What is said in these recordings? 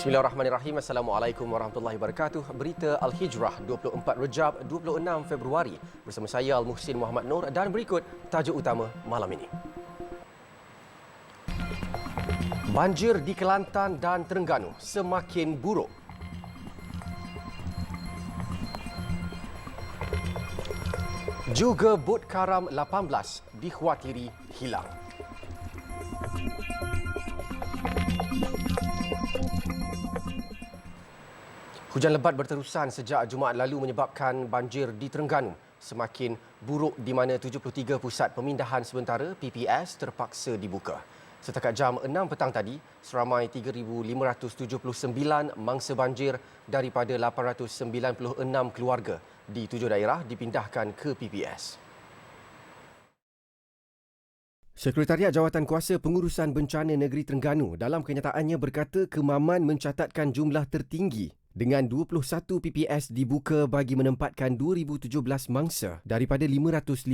Bismillahirrahmanirrahim. Assalamualaikum warahmatullahi wabarakatuh. Berita Al-Hijrah 24 Rejab 26 Februari bersama saya Al-Muhsin Muhammad Nur dan berikut tajuk utama malam ini. Banjir di Kelantan dan Terengganu semakin buruk. Juga bot karam 18 dikhawatiri hilang. Hujan lebat berterusan sejak Jumaat lalu menyebabkan banjir di Terengganu semakin buruk di mana 73 pusat pemindahan sementara PPS terpaksa dibuka. Setakat jam 6 petang tadi, seramai 3,579 mangsa banjir daripada 896 keluarga di 7 daerah dipindahkan ke PPS. Sekretariat Jawatan Kuasa Pengurusan Bencana Negeri Terengganu dalam kenyataannya berkata kemaman mencatatkan jumlah tertinggi dengan 21 PPS dibuka bagi menempatkan 2017 mangsa daripada 557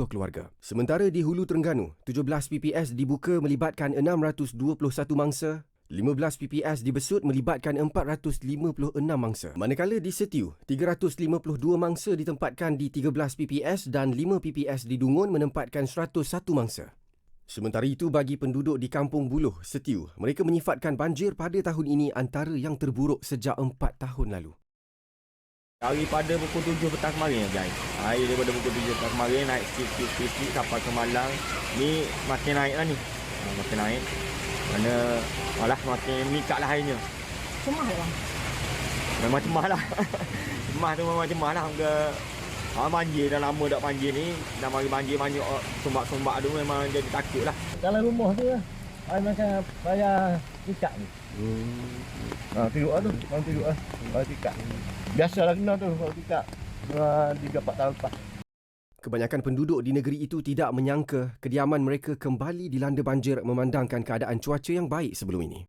keluarga. Sementara di Hulu Terengganu, 17 PPS dibuka melibatkan 621 mangsa, 15 PPS di Besut melibatkan 456 mangsa. Manakala di Setiu, 352 mangsa ditempatkan di 13 PPS dan 5 PPS di Dungun menempatkan 101 mangsa. Sementara itu bagi penduduk di Kampung Buluh, Setiu, mereka menyifatkan banjir pada tahun ini antara yang terburuk sejak 4 tahun lalu. Daripada pukul 7 petang kemarin guys. Air daripada pukul 7 petang kemarin naik sikit-sikit sampai ke malam. Ni makin naik lah ni. Makin naik. Mana malah makin meningkat lah airnya. Cemah lah bang? Memang cemah lah. Cemah tu memang cemah lah. Banjir dah lama tak banjir ni. Dah mari banjir banyak sumbak-sumbak tu memang jadi takut lah. Dalam rumah tu lah. Air macam saya tikak ni. Tidur lah tu. Orang tidur lah. Kalau tikak. Biasalah kena tu kalau tikak. 3-4 tahun lepas. Kebanyakan penduduk di negeri itu tidak menyangka kediaman mereka kembali dilanda banjir memandangkan keadaan cuaca yang baik sebelum ini.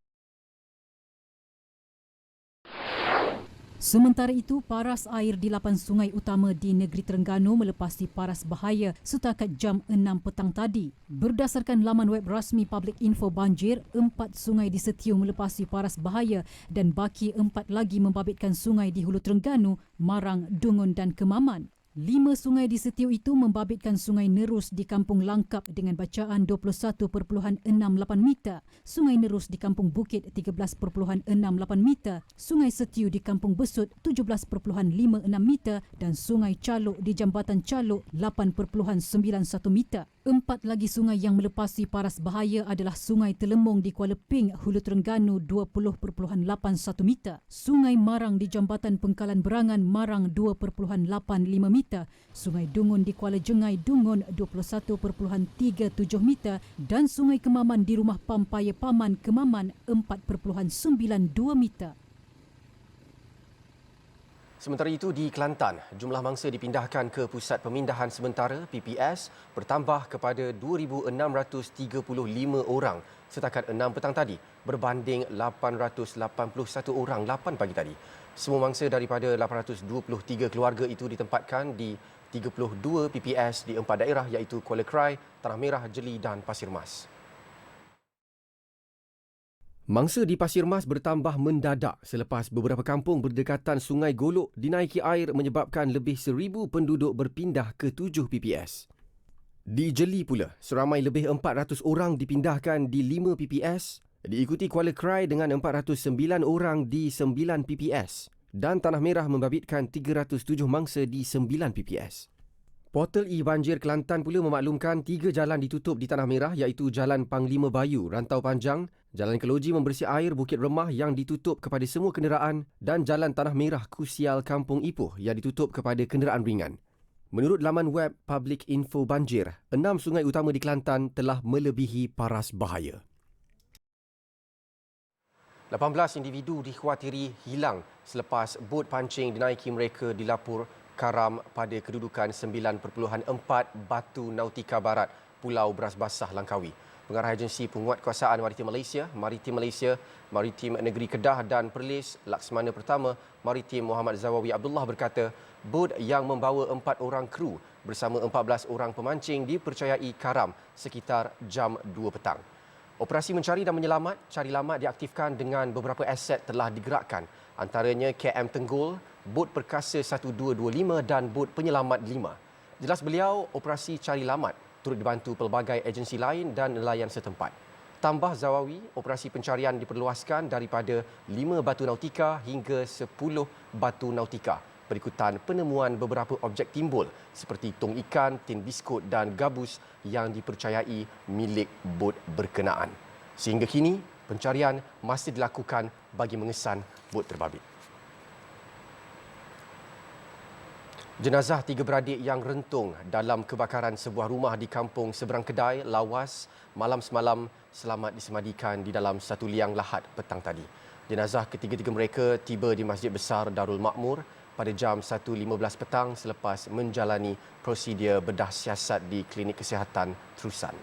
Sementara itu, paras air di 8 sungai utama di negeri Terengganu melepasi paras bahaya setakat jam 6 petang tadi. Berdasarkan laman web rasmi Public Info Banjir, 4 sungai di Setiu melepasi paras bahaya dan baki 4 lagi membabitkan sungai di Hulu Terengganu, Marang, Dungun dan Kemaman. 5 sungai di Setiu itu membabitkan Sungai Nerus di Kampung Langkap dengan bacaan 21.68 meter, Sungai Nerus di Kampung Bukit 13.68 meter, Sungai Setiu di Kampung Besut 17.51 meter dan Sungai Caluk di Jambatan Caluk 8.91 meter. 4 lagi sungai yang melepasi paras bahaya adalah Sungai Telemong di Kuala Ping, Hulu Terengganu 20.81 meter, Sungai Marang di Jambatan Pengkalan Berangan, Marang 2.85 meter, Sungai Dungun di Kuala Jengai, Dungun 21.37 meter dan Sungai Kemaman di Rumah Pampaya Paman, Kemaman 4.92 meter. Sementara itu di Kelantan, jumlah mangsa dipindahkan ke Pusat Pemindahan Sementara PPS bertambah kepada 2,635 orang setakat 6 petang tadi berbanding 881 orang 8 pagi tadi. Semua mangsa daripada 823 keluarga itu ditempatkan di 32 PPS di 4 daerah iaitu Kuala Krai, Tanah Merah, Jeli dan Pasir Mas. Mangsa di Pasir Mas bertambah mendadak selepas beberapa kampung berdekatan Sungai Golok dinaiki air menyebabkan lebih 1,000 penduduk berpindah ke 7 PPS. Di Jeli pula, seramai lebih 400 orang dipindahkan di 5 PPS, diikuti Kuala Krai dengan 409 orang di 9 PPS dan Tanah Merah membabitkan 307 mangsa di 9 PPS. Portal E-Banjir Kelantan pula memaklumkan 3 jalan ditutup di Tanah Merah iaitu Jalan Panglima Bayu, Rantau Panjang, Jalan Keloji Membersih Air Bukit Remah yang ditutup kepada semua kenderaan dan Jalan Tanah Merah Kusial Kampung Ipoh yang ditutup kepada kenderaan ringan. Menurut laman web Public Info Banjir, 6 sungai utama di Kelantan telah melebihi paras bahaya. 18 individu dikhawatiri hilang selepas bot pancing dinaiki mereka di Lapur Karam pada kedudukan 9.4 Batu Nautika Barat, Pulau Beras Basah, Langkawi. Pengarah Agensi Penguatkuasaan Maritim Malaysia, Maritim Negeri Kedah dan Perlis Laksmana Pertama Maritim Muhammad Zawawi Abdullah berkata, bot yang membawa 4 orang kru bersama 14 orang pemancing dipercayai karam sekitar jam 2 petang. Operasi mencari dan menyelamat Cari Lamat diaktifkan dengan beberapa aset telah digerakkan, antaranya KM Tenggul, bot perkasa 1225 dan bot penyelamat 5. Jelas beliau, operasi Cari Lamat turut dibantu pelbagai agensi lain dan nelayan setempat. Tambah Zawawi, operasi pencarian diperluaskan daripada 5 batu nautika hingga 10 batu nautika berikutan penemuan beberapa objek timbul seperti tong ikan, tin biskut dan gabus yang dipercayai milik bot berkenaan. Sehingga kini, pencarian masih dilakukan bagi mengesan bot terbabit. Jenazah 3 beradik yang rentung dalam kebakaran sebuah rumah di kampung seberang Kedai, Lawas, malam semalam selamat disemadikan di dalam satu liang lahat petang tadi. Jenazah ketiga-tiga mereka tiba di Masjid Besar Darul Makmur pada jam 1.15 petang selepas menjalani prosedur bedah siasat di Klinik Kesihatan Terusan.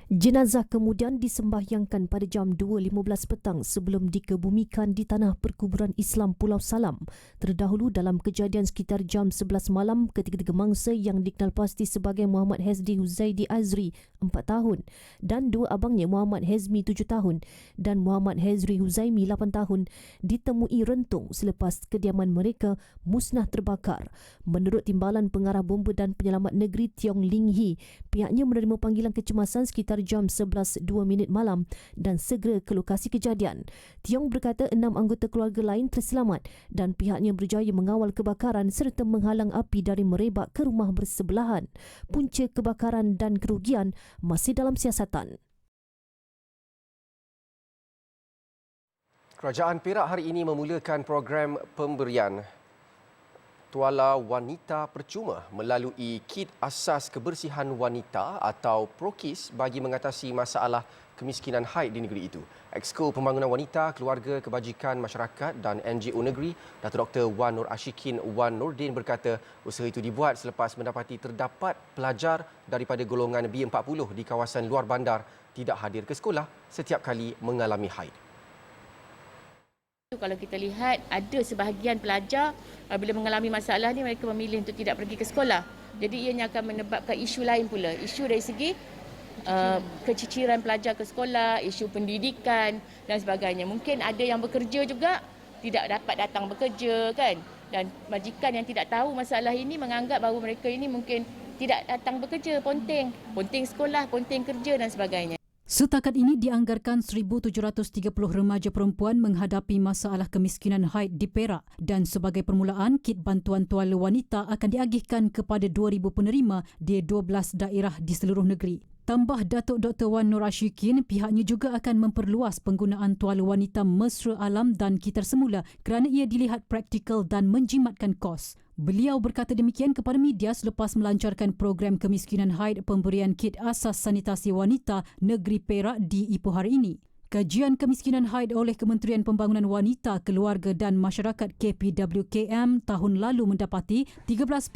Jenazah kemudian disembahyangkan pada jam 2.15 petang sebelum dikebumikan di tanah perkuburan Islam Pulau Salam. Terdahulu dalam kejadian sekitar jam 11 malam, ketiga-tiga mangsa yang dikenal pasti sebagai Muhammad Hezdi Huzaidi Azri, 4 tahun, dan dua abangnya Muhammad Hezmi, 7 tahun, dan Muhammad Hezri Huzaimi, 8 tahun, ditemui rentung selepas kediaman mereka musnah terbakar. Menurut Timbalan Pengarah Bomba dan Penyelamat Negeri Tiong Ling Hee, pihaknya menerima panggilan kecemasan sekitar jam 11.02 malam dan segera ke lokasi kejadian. Tiong berkata 6 anggota keluarga lain terselamat dan pihaknya berjaya mengawal kebakaran serta menghalang api dari merebak ke rumah bersebelahan. Punca kebakaran dan kerugian masih dalam siasatan. Kerajaan Perak hari ini memulakan program pemberian tuala wanita percuma melalui kit asas kebersihan wanita atau PROKIS bagi mengatasi masalah kemiskinan haid di negeri itu. Exco Pembangunan Wanita, Keluarga, Kebajikan Masyarakat dan NGO Negeri, Datuk Dr. Wan Nur Ashikin Wan Nordin berkata usaha itu dibuat selepas mendapati terdapat pelajar daripada golongan B40 di kawasan luar bandar tidak hadir ke sekolah setiap kali mengalami haid. Kalau kita lihat, ada sebahagian pelajar bila mengalami masalah ni mereka memilih untuk tidak pergi ke sekolah. Jadi ianya akan menyebabkan isu lain pula. Isu dari segi keciciran pelajar ke sekolah, isu pendidikan dan sebagainya. Mungkin ada yang bekerja juga tidak dapat datang bekerja kan. Dan majikan yang tidak tahu masalah ini menganggap bahawa mereka ini mungkin tidak datang bekerja, ponteng sekolah, ponteng kerja dan sebagainya. Setakat ini dianggarkan 1,730 remaja perempuan menghadapi masalah kemiskinan haid di Perak dan sebagai permulaan, kit bantuan tuala wanita akan diagihkan kepada 2,000 penerima di 12 daerah di seluruh negeri. Tambah Datuk Dr. Wan Nur Ashikin, pihaknya juga akan memperluas penggunaan tuala wanita mesra alam dan kitar semula kerana ia dilihat praktikal dan menjimatkan kos. Beliau berkata demikian kepada media selepas melancarkan program kemiskinan haid pemberian kit asas sanitasi wanita negeri Perak di Ipoh hari ini. Kajian kemiskinan haid oleh Kementerian Pembangunan Wanita, Keluarga dan Masyarakat KPWKM tahun lalu mendapati 13.1%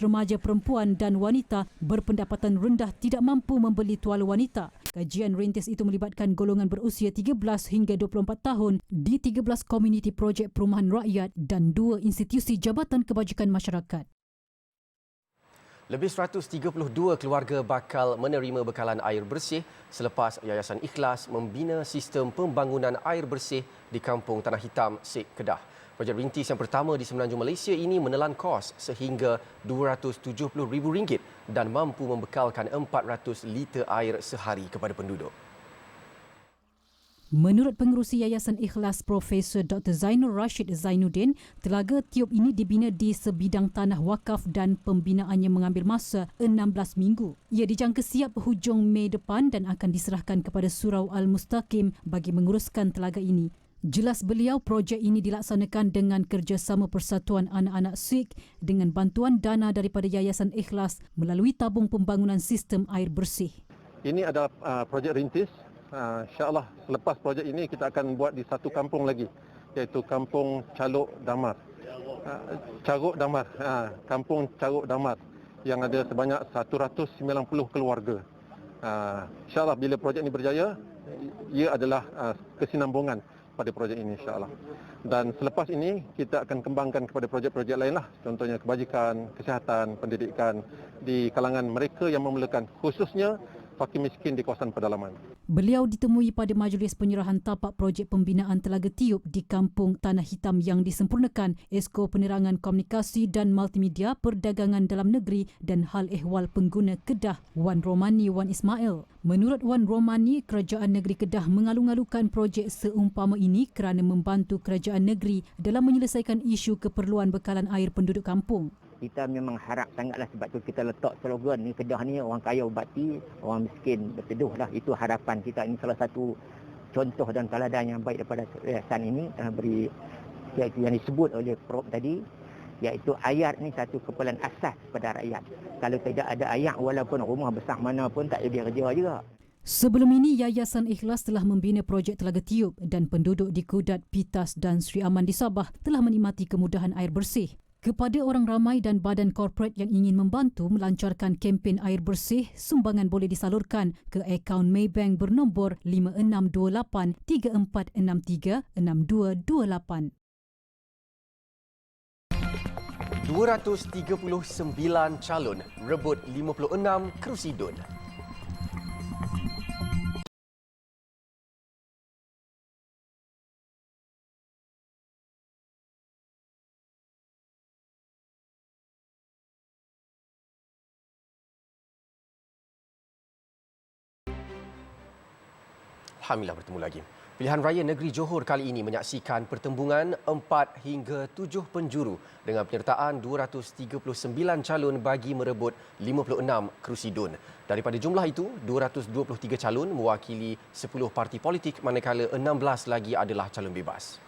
remaja perempuan dan wanita berpendapatan rendah tidak mampu membeli tuala wanita. Kajian rintis itu melibatkan golongan berusia 13 hingga 24 tahun di 13 komuniti projek perumahan rakyat dan 2 institusi Jabatan Kebajikan Masyarakat. Lebih 132 keluarga bakal menerima bekalan air bersih selepas Yayasan Ikhlas membina sistem pembangunan air bersih di Kampung Tanah Hitam, Sek Kedah. Projek rintis yang pertama di Semenanjung Malaysia ini menelan kos sehingga RM270,000 dan mampu membekalkan 400 liter air sehari kepada penduduk. Menurut Pengerusi Yayasan Ikhlas Profesor Dr. Zainur Rashid Zainuddin, telaga tiup ini dibina di sebidang tanah wakaf dan pembinaannya mengambil masa 16 minggu. Ia dijangka siap hujung Mei depan dan akan diserahkan kepada Surau Al-Mustaqim bagi menguruskan telaga ini. Jelas beliau, projek ini dilaksanakan dengan kerjasama Persatuan Anak-Anak Sikh dengan bantuan dana daripada Yayasan Ikhlas melalui tabung pembangunan sistem air bersih. Ini adalah projek rintis. InsyaAllah selepas projek ini kita akan buat di satu kampung lagi, iaitu Kampung Caruk Damar. Kampung Caruk Damar yang ada sebanyak 190 keluarga. InsyaAllah bila projek ini berjaya, ia adalah kesinambungan pada projek ini insya-Allah. Dan selepas ini kita akan kembangkan kepada projek-projek lain lah, contohnya kebajikan, kesihatan, pendidikan di kalangan mereka yang memerlukan, khususnya fakir miskin di kawasan pedalaman. Beliau ditemui pada majlis penyerahan tapak projek pembinaan Telaga Tiup di Kampung Tanah Hitam yang disempurnakan Esko Penerangan Komunikasi dan Multimedia Perdagangan Dalam Negeri dan Hal Ehwal Pengguna Kedah Wan Romani Wan Ismail. Menurut Wan Romani, Kerajaan Negeri Kedah mengalu-alukan projek seumpama ini kerana membantu kerajaan negeri dalam menyelesaikan isu keperluan bekalan air penduduk kampung. Kita memang harap sangatlah, sebab tu kita letak slogan ni, Kedah ni orang kaya ubati, orang miskin berteduh lah. Itu harapan kita. Ini salah satu contoh dan teladan yang baik daripada yayasan ini, beri iaitu yang disebut oleh Prof tadi, iaitu ayat ni satu keperluan asas kepada rakyat. Kalau tidak ada ayat, walaupun rumah besar mana pun tak boleh kerja juga. Sebelum ini, Yayasan Ikhlas telah membina projek Telaga Tiup dan penduduk di Kudat, Pitas dan Sri Aman di Sabah telah menikmati kemudahan air bersih. Kepada orang ramai dan badan korporat yang ingin membantu melancarkan kempen air bersih, sumbangan boleh disalurkan ke akaun Maybank bernombor 5628 3463 6228. 239 calon rebut 56 kerusi DUN. Alhamdulillah bertemu lagi. Pilihan Raya Negeri Johor kali ini menyaksikan pertembungan 4 hingga 7 penjuru dengan penyertaan 239 calon bagi merebut 56 kerusi DUN. Daripada jumlah itu, 223 calon mewakili 10 parti politik manakala 16 lagi adalah calon bebas.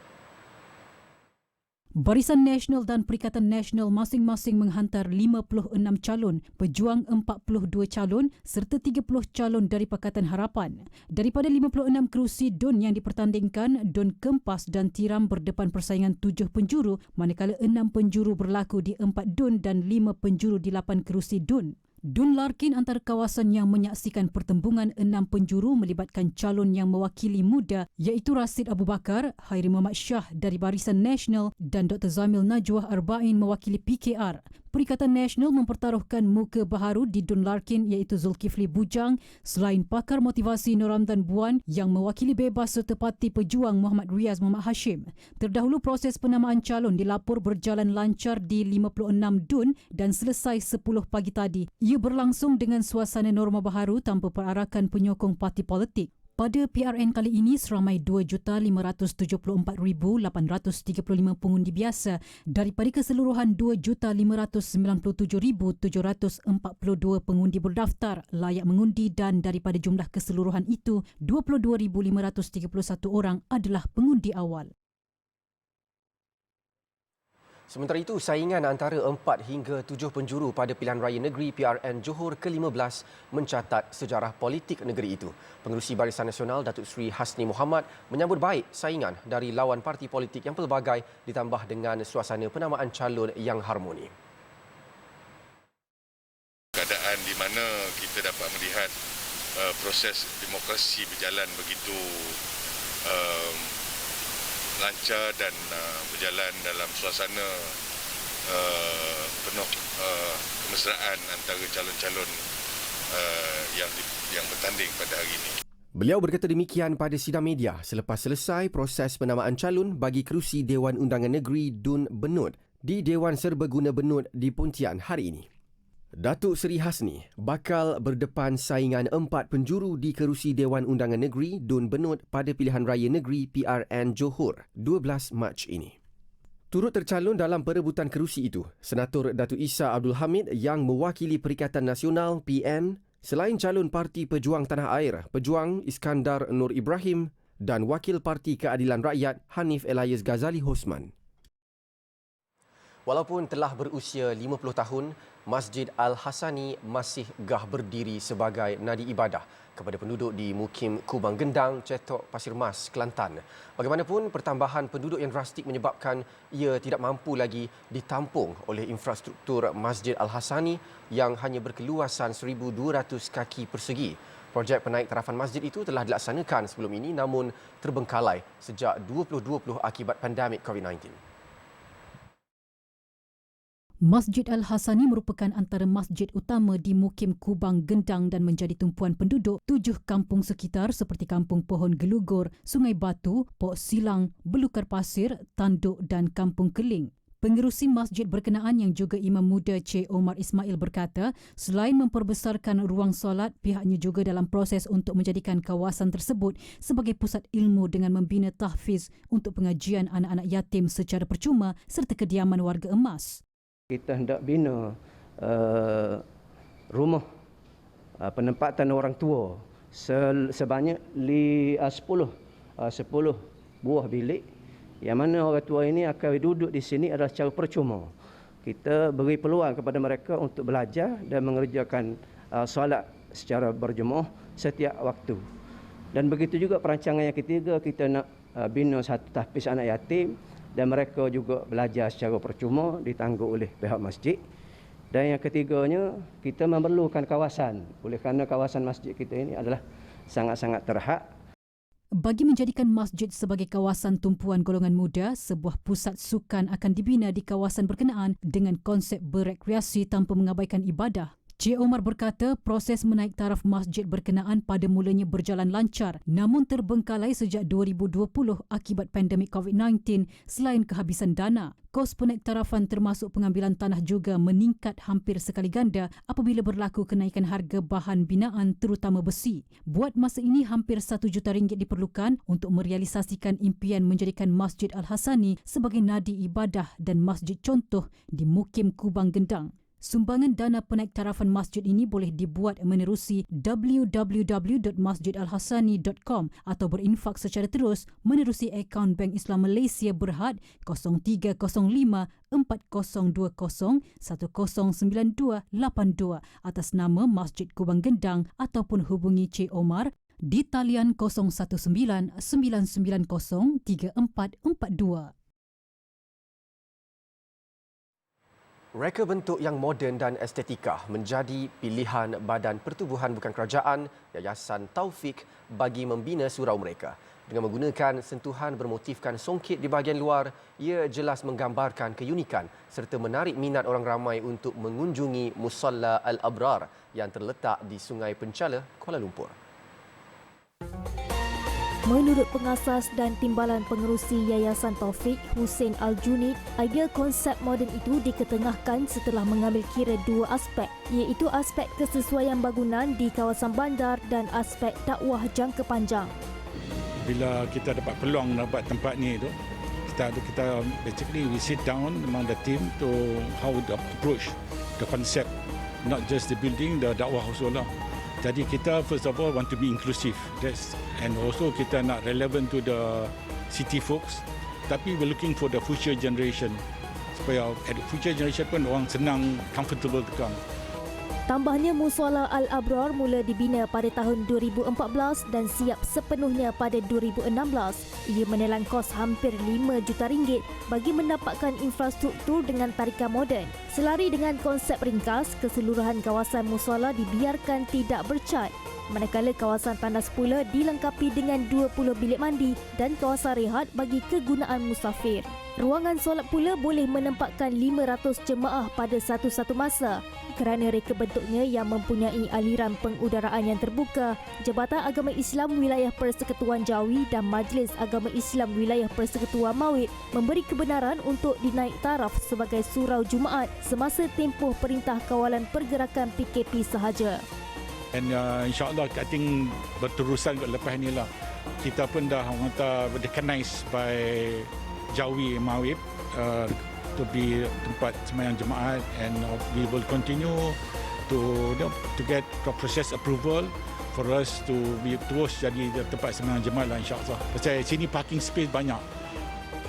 Barisan Nasional dan Perikatan Nasional masing-masing menghantar 56 calon, Pejuang 42 calon serta 30 calon dari Pakatan Harapan. Daripada 56 kerusi DUN yang dipertandingkan, DUN Kempas dan Tiram berdepan persaingan 7 penjuru, manakala 6 penjuru berlaku di 4 DUN dan 5 penjuru di 8 kerusi DUN. DUN Larkin antara kawasan yang menyaksikan pertembungan 6 penjuru melibatkan calon yang mewakili muda iaitu Rasid Abu Bakar, Hairi Muhammad Shah dari Barisan Nasional dan Dr. Zamil Najwah Arba'in mewakili PKR. Perikatan Nasional mempertaruhkan muka baharu di DUN Larkin iaitu Zulkifli Bujang selain pakar motivasi Nur Ramdan Buan yang mewakili bebas serta Parti Pejuang Muhammad Riaz Muhammad Hashim. Terdahulu proses penamaan calon dilapor berjalan lancar di 56 DUN dan selesai 10 pagi tadi. Ia berlangsung dengan suasana norma baharu tanpa perarakan penyokong parti politik. Pada PRN kali ini, seramai 2,574,835 pengundi biasa daripada keseluruhan 2,597,742 pengundi berdaftar layak mengundi dan daripada jumlah keseluruhan itu, 22,531 orang adalah pengundi awal. Sementara itu, saingan antara 4 hingga 7 penjuru pada pilihan raya negeri PRN Johor ke-15 mencatat sejarah politik negeri itu. Pengerusi Barisan Nasional Datuk Seri Hasni Mohamad menyambut baik saingan dari lawan parti politik yang pelbagai ditambah dengan suasana penamaan calon yang harmoni. Keadaan di mana kita dapat melihat proses demokrasi berjalan begitu lancar dan berjalan dalam suasana penuh kemesraan antara calon-calon yang bertanding pada hari ini. Beliau berkata demikian pada sidang media selepas selesai proses penamaan calon bagi kerusi Dewan Undangan Negeri DUN Benut di Dewan Serbaguna Benut di Pontian hari ini. Datuk Seri Hasni bakal berdepan saingan 4 penjuru di kerusi Dewan Undangan Negeri DUN Benut pada pilihan raya negeri PRN Johor 12 Mac ini. Turut tercalon dalam perebutan kerusi itu, Senator Datuk Issa Abdul Hamid yang mewakili Perikatan Nasional PN selain calon Parti Pejuang Tanah Air, Pejuang Iskandar Nur Ibrahim dan Wakil Parti Keadilan Rakyat Hanif Elias Ghazali Hosman. Walaupun telah berusia 50 tahun, Masjid Al-Hasani masih gah berdiri sebagai nadi ibadah kepada penduduk di Mukim Kubang Gendang, Cetok, Pasir Mas, Kelantan. Bagaimanapun, pertambahan penduduk yang drastik menyebabkan ia tidak mampu lagi ditampung oleh infrastruktur Masjid Al-Hasani yang hanya berkeluasan 1,200 kaki persegi. Projek penaik tarafan masjid itu telah dilaksanakan sebelum ini namun terbengkalai sejak 2020 akibat pandemik COVID-19. Masjid Al-Hasani merupakan antara masjid utama di Mukim Kubang Gendang dan menjadi tumpuan penduduk 7 kampung sekitar seperti Kampung Pohon Gelugur, Sungai Batu, Pok Silang, Belukar Pasir, Tanduk dan Kampung Keling. Pengerusi masjid berkenaan yang juga Imam Muda Cik Omar Ismail berkata, selain memperbesarkan ruang solat, pihaknya juga dalam proses untuk menjadikan kawasan tersebut sebagai pusat ilmu dengan membina tahfiz untuk pengajian anak-anak yatim secara percuma serta kediaman warga emas. Kita hendak bina rumah penempatan orang tua sebanyak 10 buah bilik, yang mana orang tua ini akan duduk di sini adalah secara percuma. Kita beri peluang kepada mereka untuk belajar dan mengerjakan solat secara berjemaah setiap waktu. Dan begitu juga perancangan yang ketiga, kita nak bina satu tahfiz anak yatim dan mereka juga belajar secara percuma ditanggung oleh pihak masjid. Dan yang ketiganya, kita memerlukan kawasan. Oleh kerana kawasan masjid kita ini adalah sangat-sangat terhad. Bagi menjadikan masjid sebagai kawasan tumpuan golongan muda, sebuah pusat sukan akan dibina di kawasan berkenaan dengan konsep berekreasi tanpa mengabaikan ibadah. Cik Omar berkata proses menaik taraf masjid berkenaan pada mulanya berjalan lancar namun terbengkalai sejak 2020 akibat pandemik COVID-19 selain kehabisan dana. Kos penaik tarafan termasuk pengambilan tanah juga meningkat hampir sekali ganda apabila berlaku kenaikan harga bahan binaan terutama besi. Buat masa ini hampir RM1 juta diperlukan untuk merealisasikan impian menjadikan Masjid Al-Hasani sebagai nadi ibadah dan masjid contoh di Mukim Kubang Gendang. Sumbangan dana penaik tarafan masjid ini boleh dibuat menerusi www.masjidalhasani.com atau berinfak secara terus menerusi akaun Bank Islam Malaysia Berhad 0305 4020 109282 atas nama Masjid Kubang Gendang ataupun hubungi Cik Omar di talian 019 990 3442. Reka bentuk yang moden dan estetika menjadi pilihan Badan Pertubuhan Bukan Kerajaan Yayasan Taufik bagi membina surau mereka. Dengan menggunakan sentuhan bermotifkan songkit di bahagian luar, ia jelas menggambarkan keunikan serta menarik minat orang ramai untuk mengunjungi Musalla Al-Abrar yang terletak di Sungai Penchala, Kuala Lumpur. Menurut pengasas dan timbalan pengerusi Yayasan Taufik, Hussein Al-Junid, idea konsep moden itu diketengahkan setelah mengambil kira dua aspek, iaitu aspek kesesuaian bangunan di kawasan bandar dan aspek dakwah jangka panjang. Bila kita dapat peluang dapat tempat ni tu, kita basically we sit down among the team to how to approach the concept, not just the building, the dakwah also lah. Jadi kita first of all want to be inclusive, and also kita nak relevant to the city folks, tapi we're looking for the future generation supaya future generation pun orang senang, comfortable tegang. Tambahnya, Musalla Al-Abrar mula dibina pada tahun 2014 dan siap sepenuhnya pada 2016. Ia menelan kos hampir RM5 juta bagi mendapatkan infrastruktur dengan tarikan moden. Selari dengan konsep ringkas, keseluruhan kawasan musalla dibiarkan tidak bercat. Manakala kawasan tandas pula dilengkapi dengan 20 bilik mandi dan kawasan rehat bagi kegunaan musafir. Ruangan solat pula boleh menempatkan 500 jemaah pada satu-satu masa. Kerana reka bentuknya yang mempunyai aliran pengudaraan yang terbuka, Jabatan Agama Islam Wilayah Persekutuan Jawi dan Majlis Agama Islam Wilayah Persekutuan Mawib memberi kebenaran untuk dinaik taraf sebagai surau Jumaat semasa tempoh Perintah Kawalan Pergerakan PKP sahaja. And insyaAllah, I think berterusan lepas ni lah. Kita pun dah recognized by Jawi Mawib to be tempat sembahyang jemaat, and we will continue to get process approval for us to be terus jadi tempat sembahyang jemaat lah, insyaAllah. Pasal sini parking space banyak.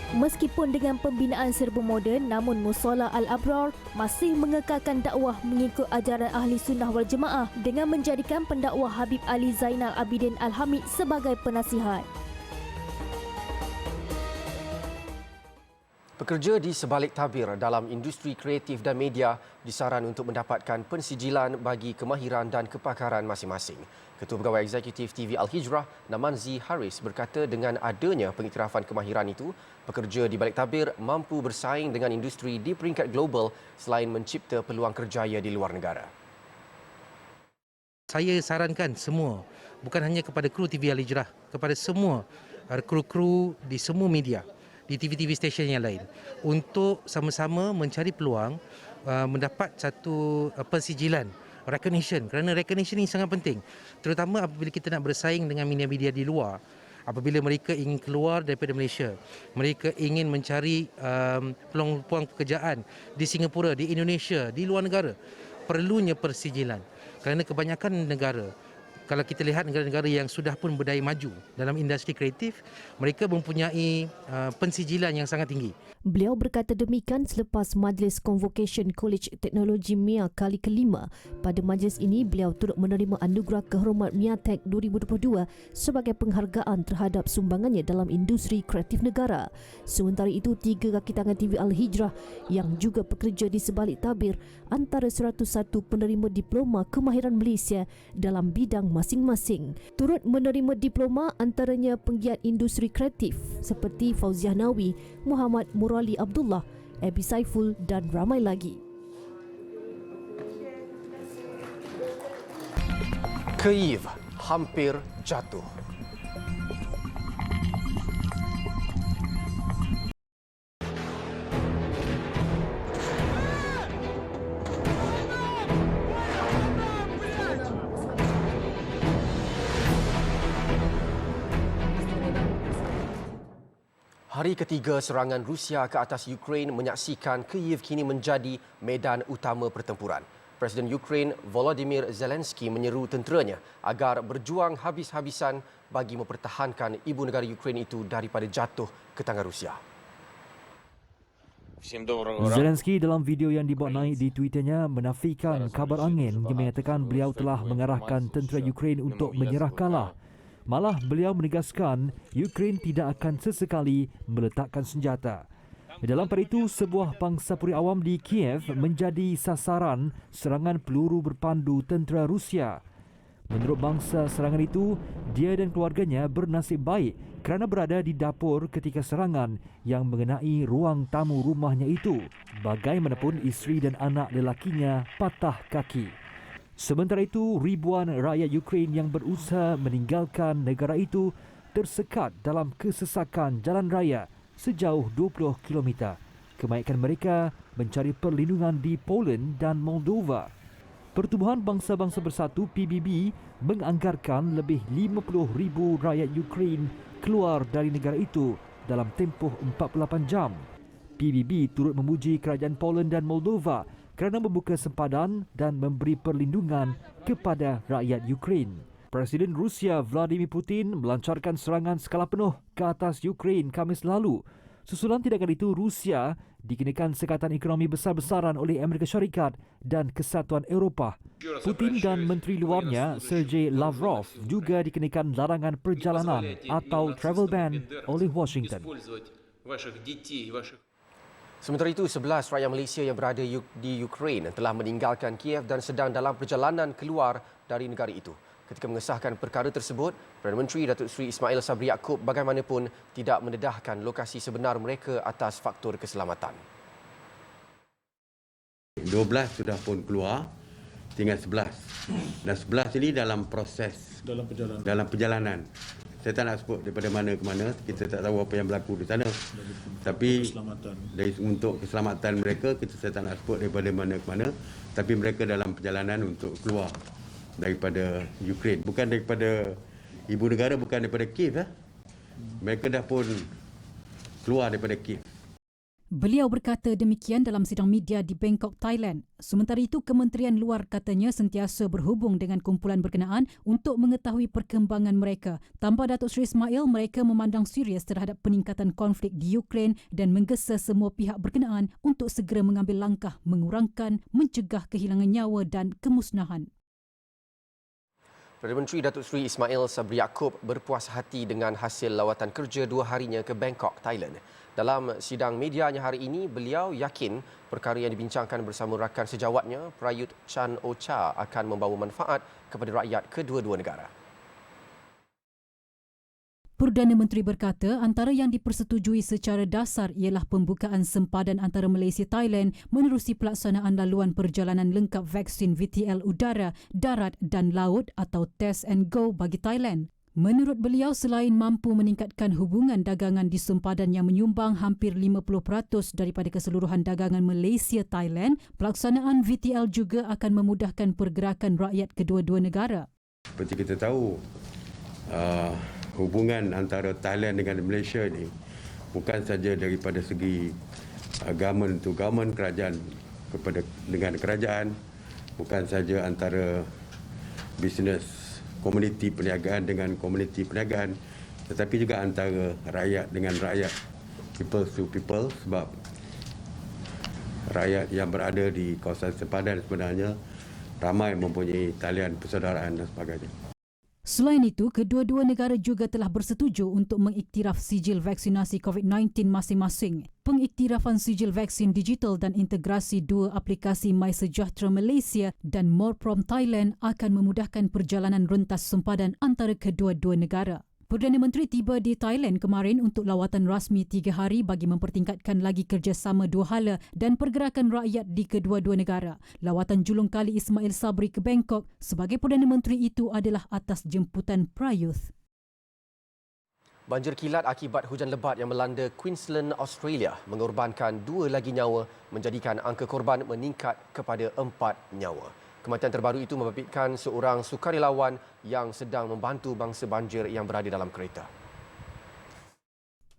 Meskipun dengan pembinaan serba moden, namun Musalla Al-Abrar masih mengekalkan dakwah mengikut ajaran Ahli Sunnah wal Jemaah dengan menjadikan pendakwah Habib Ali Zainal Abidin Al-Hamid sebagai penasihat. Pekerja di sebalik tabir dalam industri kreatif dan media disaran untuk mendapatkan pensijilan bagi kemahiran dan kepakaran masing-masing. Ketua Pegawai Eksekutif TV Al-Hijrah, Namanzi Haris berkata dengan adanya pengiktirafan kemahiran itu, pekerja di balik tabir mampu bersaing dengan industri di peringkat global selain mencipta peluang kerjaya di luar negara. Saya sarankan semua, bukan hanya kepada kru TV Al-Hijrah, kepada semua kru-kru di semua media, di TV-TV stesen yang lain, untuk sama-sama mencari peluang mendapat satu pensijilan, recognition, kerana recognition ini sangat penting, terutama apabila kita nak bersaing dengan media-media di luar. Apabila mereka ingin keluar daripada Malaysia, mereka ingin mencari peluang pekerjaan di Singapura, di Indonesia, di luar negara, perlunya persijilan. Kerana kebanyakan negara, kalau kita lihat negara-negara yang sudah pun berdaya maju dalam industri kreatif, mereka mempunyai pensijilan yang sangat tinggi. Beliau berkata demikian selepas Majlis Convocation College Teknologi MIA kali kelima. Pada majlis ini, beliau turut menerima anugerah kehormat MIATEC 2022 sebagai penghargaan terhadap sumbangannya dalam industri kreatif negara. Sementara itu, 3 kaki tangan TV Al-Hijrah yang juga bekerja di sebalik tabir antara 101 penerima diploma kemahiran Malaysia dalam bidang masing-masing. Turut menerima diploma antaranya penggiat industri kreatif seperti Fauziah Nawi, Muhammad Murali Abdullah, Abi Saiful dan ramai lagi. Kyiv hampir jatuh. Hari ketiga serangan Rusia ke atas Ukraine menyaksikan Kyiv kini menjadi medan utama pertempuran. Presiden Ukraine Volodymyr Zelensky menyeru tenteranya agar berjuang habis-habisan bagi mempertahankan ibu negara Ukraine itu daripada jatuh ke tangan Rusia. Zelensky dalam video yang dibuat naik di Twitternya menafikan kabar angin yang menyatakan beliau telah mengarahkan tentera Ukraine untuk menyerah kalah. Malah beliau menegaskan Ukraine tidak akan sesekali meletakkan senjata. Dalam pada itu, sebuah pangsapuri awam di Kiev menjadi sasaran serangan peluru berpandu tentera Rusia. Menurut bangsa serangan itu, dia dan keluarganya bernasib baik kerana berada di dapur ketika serangan yang mengenai ruang tamu rumahnya itu. Bagaimanapun, isteri dan anak lelakinya patah kaki. Sementara itu, ribuan rakyat Ukraine yang berusaha meninggalkan negara itu tersekat dalam kesesakan jalan raya sejauh 20 km. Kebanyakan mereka mencari perlindungan di Poland dan Moldova. Pertubuhan Bangsa-Bangsa Bersatu PBB menganggarkan lebih 50,000 rakyat Ukraine keluar dari negara itu dalam tempoh 48 jam. PBB turut memuji kerajaan Poland dan Moldova kerana membuka sempadan dan memberi perlindungan kepada rakyat Ukraine. Presiden Rusia Vladimir Putin melancarkan serangan skala penuh ke atas Ukraine Khamis lalu. Susulan tindakan itu, Rusia dikenakan sekatan ekonomi besar-besaran oleh Amerika Syarikat dan Kesatuan Eropah. Putin dan Menteri Luarnya Sergei Lavrov juga dikenakan larangan perjalanan atau travel ban oleh Washington. Sementara itu, 11 rakyat Malaysia yang berada di Ukraine telah meninggalkan Kiev dan sedang dalam perjalanan keluar dari negara itu. Ketika mengesahkan perkara tersebut, Perdana Menteri Datuk Seri Ismail Sabri Yaakob bagaimanapun tidak mendedahkan lokasi sebenar mereka atas faktor keselamatan. 12 sudah pun keluar, tinggal 11. Dan 11 ini dalam proses, dalam perjalanan. Saya tak nak sebut daripada mana ke mana, kita tak tahu apa yang berlaku di sana. Tapi untuk keselamatan mereka, saya tak nak sebut daripada mana ke mana. Tapi mereka dalam perjalanan untuk keluar daripada Ukraine. Bukan daripada ibu negara, bukan daripada Kiev. Mereka dah pun keluar daripada Kiev. Beliau berkata demikian dalam sidang media di Bangkok, Thailand. Sementara itu, Kementerian Luar katanya sentiasa berhubung dengan kumpulan berkenaan untuk mengetahui perkembangan mereka. Tambah Datuk Seri Ismail, mereka memandang serius terhadap peningkatan konflik di Ukraine dan menggesa semua pihak berkenaan untuk segera mengambil langkah mengurangkan, mencegah kehilangan nyawa dan kemusnahan. Perdana Menteri Datuk Seri Ismail Sabri Yaakob berpuas hati dengan hasil lawatan kerja 2 harinya ke Bangkok, Thailand. Dalam sidang medianya hari ini, beliau yakin perkara yang dibincangkan bersama rakan sejawatnya, Prayut Chan-o-cha, akan membawa manfaat kepada rakyat kedua-dua negara. Perdana Menteri berkata antara yang dipersetujui secara dasar ialah pembukaan sempadan antara Malaysia-Thailand menerusi pelaksanaan laluan perjalanan lengkap vaksin VTL udara, darat dan laut atau Test and Go bagi Thailand. Menurut beliau, selain mampu meningkatkan hubungan dagangan di sempadan yang menyumbang hampir 50% daripada keseluruhan dagangan Malaysia-Thailand, pelaksanaan VTL juga akan memudahkan pergerakan rakyat kedua-dua negara. Seperti kita tahu, hubungan antara Thailand dengan Malaysia ini bukan saja daripada segi government to government, kerajaan dengan kerajaan, bukan saja antara bisnes komuniti perniagaan dengan komuniti perniagaan, tetapi juga antara rakyat dengan rakyat, people to people, sebab rakyat yang berada di kawasan sempadan sebenarnya ramai mempunyai talian persaudaraan dan sebagainya. Selain itu, kedua-dua negara juga telah bersetuju untuk mengiktiraf sijil vaksinasi COVID-19 masing-masing. Pengiktirafan sijil vaksin digital dan integrasi dua aplikasi MySejahtera Malaysia dan MorProm Thailand akan memudahkan perjalanan rentas sempadan antara kedua-dua negara. Perdana Menteri tiba di Thailand kemarin untuk lawatan rasmi 3 hari bagi mempertingkatkan lagi kerjasama dua hala dan pergerakan rakyat di kedua-dua negara. Lawatan julung kali Ismail Sabri ke Bangkok sebagai Perdana Menteri itu adalah atas jemputan Prayuth. Banjir kilat akibat hujan lebat yang melanda Queensland, Australia mengorbankan 2 lagi nyawa, menjadikan angka korban meningkat kepada 4 nyawa. Kematian terbaru itu membabitkan seorang sukarelawan yang sedang membantu bangsa banjir yang berada dalam kereta.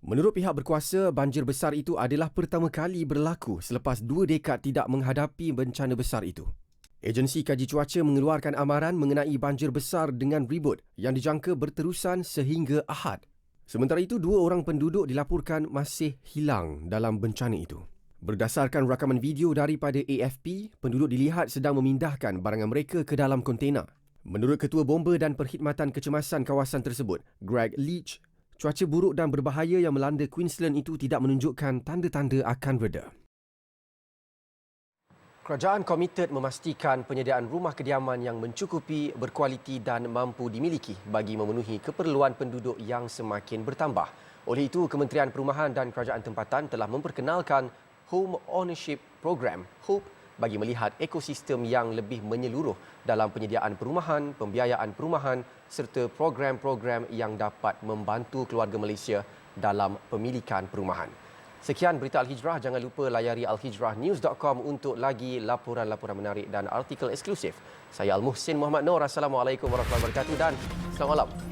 Menurut pihak berkuasa, banjir besar itu adalah pertama kali berlaku selepas 2 dekad tidak menghadapi bencana besar itu. Agensi Kaji Cuaca mengeluarkan amaran mengenai banjir besar dengan ribut yang dijangka berterusan sehingga Ahad. Sementara itu, 2 orang penduduk dilaporkan masih hilang dalam bencana itu. Berdasarkan rakaman video daripada AFP, penduduk dilihat sedang memindahkan barangan mereka ke dalam kontena. Menurut Ketua Bomba dan Perkhidmatan Kecemasan kawasan tersebut, Greg Leach, cuaca buruk dan berbahaya yang melanda Queensland itu tidak menunjukkan tanda-tanda akan reda. Kerajaan komited memastikan penyediaan rumah kediaman yang mencukupi, berkualiti dan mampu dimiliki bagi memenuhi keperluan penduduk yang semakin bertambah. Oleh itu, Kementerian Perumahan dan Kerajaan Tempatan telah memperkenalkan Home Ownership Program HOPE bagi melihat ekosistem yang lebih menyeluruh dalam penyediaan perumahan, pembiayaan perumahan serta program-program yang dapat membantu keluarga Malaysia dalam pemilikan perumahan. Sekian berita Al-Hijrah. Jangan lupa layari alhijrahnews.com untuk lagi laporan-laporan menarik dan artikel eksklusif. Saya Al-Muhsin Muhammad Noor. Assalamualaikum warahmatullahi wabarakatuh dan selamat malam.